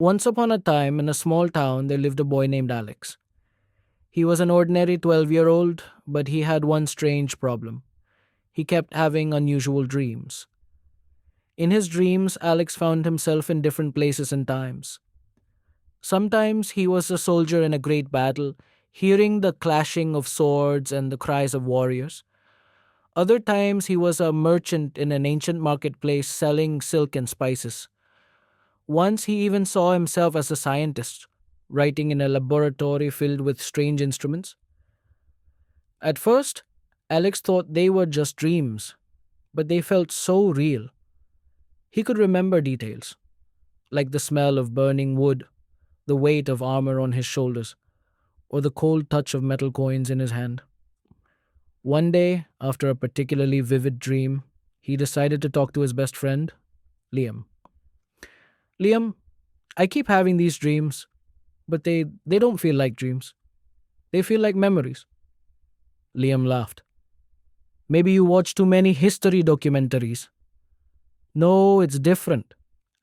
Once upon a time, in a small town, there lived a boy named Alex. He was an ordinary 12-year-old, but he had one strange problem. He kept having unusual dreams. In his dreams, Alex found himself in different places and times. Sometimes he was a soldier in a great battle, hearing the clashing of swords and the cries of warriors. Other times he was a merchant in an ancient marketplace selling silk and spices. Once he even saw himself as a scientist, writing in a laboratory filled with strange instruments. At first, Alex thought they were just dreams, but they felt so real. He could remember details, like the smell of burning wood, the weight of armor on his shoulders, or the cold touch of metal coins in his hand. One day, after a particularly vivid dream, he decided to talk to his best friend, Liam. Liam, I keep having these dreams, but they don't feel like dreams. They feel like memories. Liam laughed. Maybe you watch too many history documentaries. No, it's different,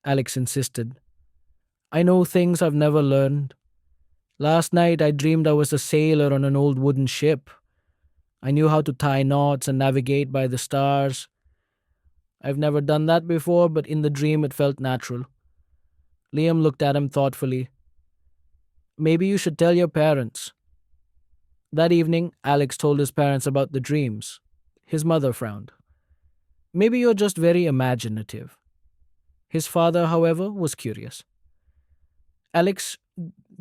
Alex insisted. I know things I've never learned. Last night I dreamed I was a sailor on an old wooden ship. I knew how to tie knots and navigate by the stars. I've never done that before, but in the dream it felt natural. Liam looked at him thoughtfully. Maybe you should tell your parents. That evening, Alex told his parents about the dreams. His mother frowned. Maybe you're just very imaginative. His father, however, was curious. Alex,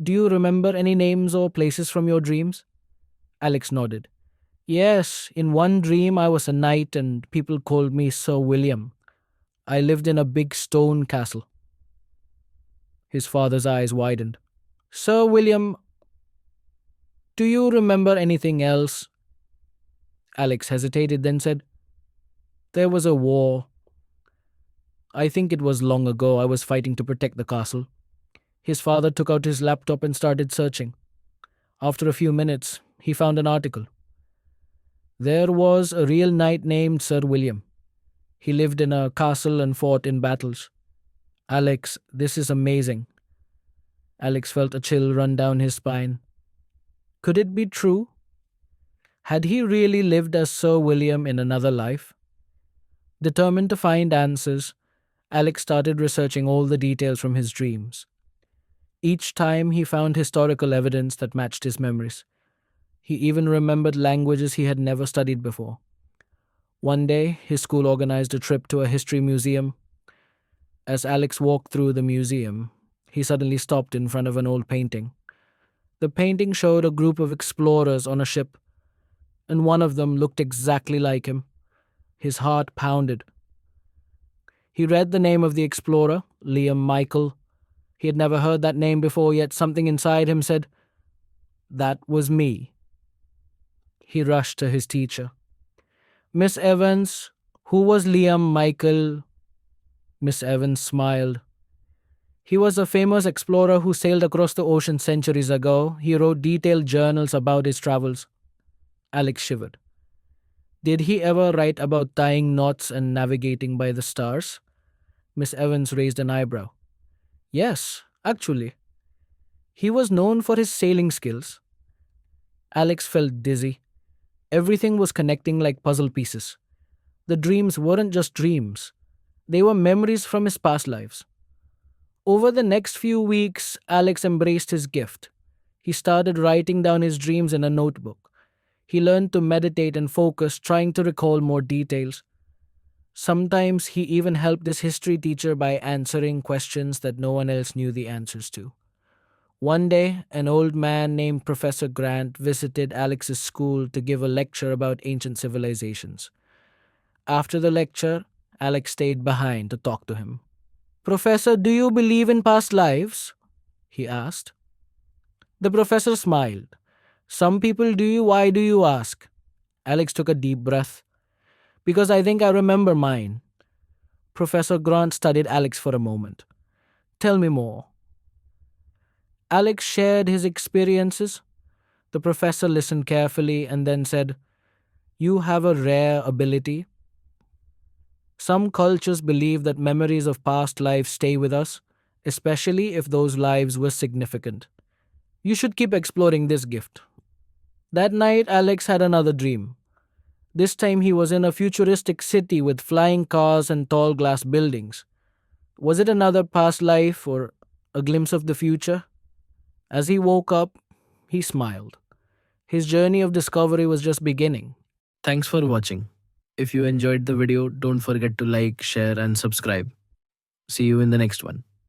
do you remember any names or places from your dreams? Alex nodded. Yes, in one dream I was a knight and people called me Sir William. I lived in a big stone castle. His father's eyes widened. Sir William, do you remember anything else? Alex hesitated, then said, There was a war. I think it was long ago. I was fighting to protect the castle. His father took out his laptop and started searching. After a few minutes, he found an article. There was a real knight named Sir William. He lived in a castle and fought in battles. Alex, this is amazing. Alex felt a chill run down his spine. Could it be true? Had he really lived as Sir William in another life? Determined to find answers, Alex started researching all the details from his dreams. Each time he found historical evidence that matched his memories. He even remembered languages he had never studied before. One day, his school organized a trip to a history museum. As Alex walked through the museum, he suddenly stopped in front of an old painting. The painting showed a group of explorers on a ship, and one of them looked exactly like him. His heart pounded. He read the name of the explorer, Liam Michael. He had never heard that name before, yet something inside him said, That was me. He rushed to his teacher. Miss Evans, who was Liam Michael? Miss Evans smiled. He was a famous explorer who sailed across the ocean centuries ago. He wrote detailed journals about his travels. Alex shivered. Did he ever write about tying knots and navigating by the stars? Miss Evans raised an eyebrow. Yes, actually. He was known for his sailing skills. Alex felt dizzy. Everything was connecting like puzzle pieces. The dreams weren't just dreams. They were memories from his past lives. Over the next few weeks, Alex embraced his gift. He started writing down his dreams in a notebook. He learned to meditate and focus, trying to recall more details. Sometimes he even helped his history teacher by answering questions that no one else knew the answers to. One day, an old man named Professor Grant visited Alex's school to give a lecture about ancient civilizations. After the lecture, Alex stayed behind to talk to him. Professor, do you believe in past lives? He asked. The professor smiled. Some people do. Why do you ask? Alex took a deep breath. Because I think I remember mine. Professor Grant studied Alex for a moment. Tell me more. Alex shared his experiences. The professor listened carefully and then said, You have a rare ability. Some cultures believe that memories of past lives stay with us, especially if those lives were significant. You should keep exploring this gift. That night, Alex had another dream. This time, he was in a futuristic city with flying cars and tall glass buildings. Was it another past life or a glimpse of the future? As he woke up, he smiled. His journey of discovery was just beginning. Thanks for watching. If you enjoyed the video, don't forget to like, share, and subscribe. See you in the next one.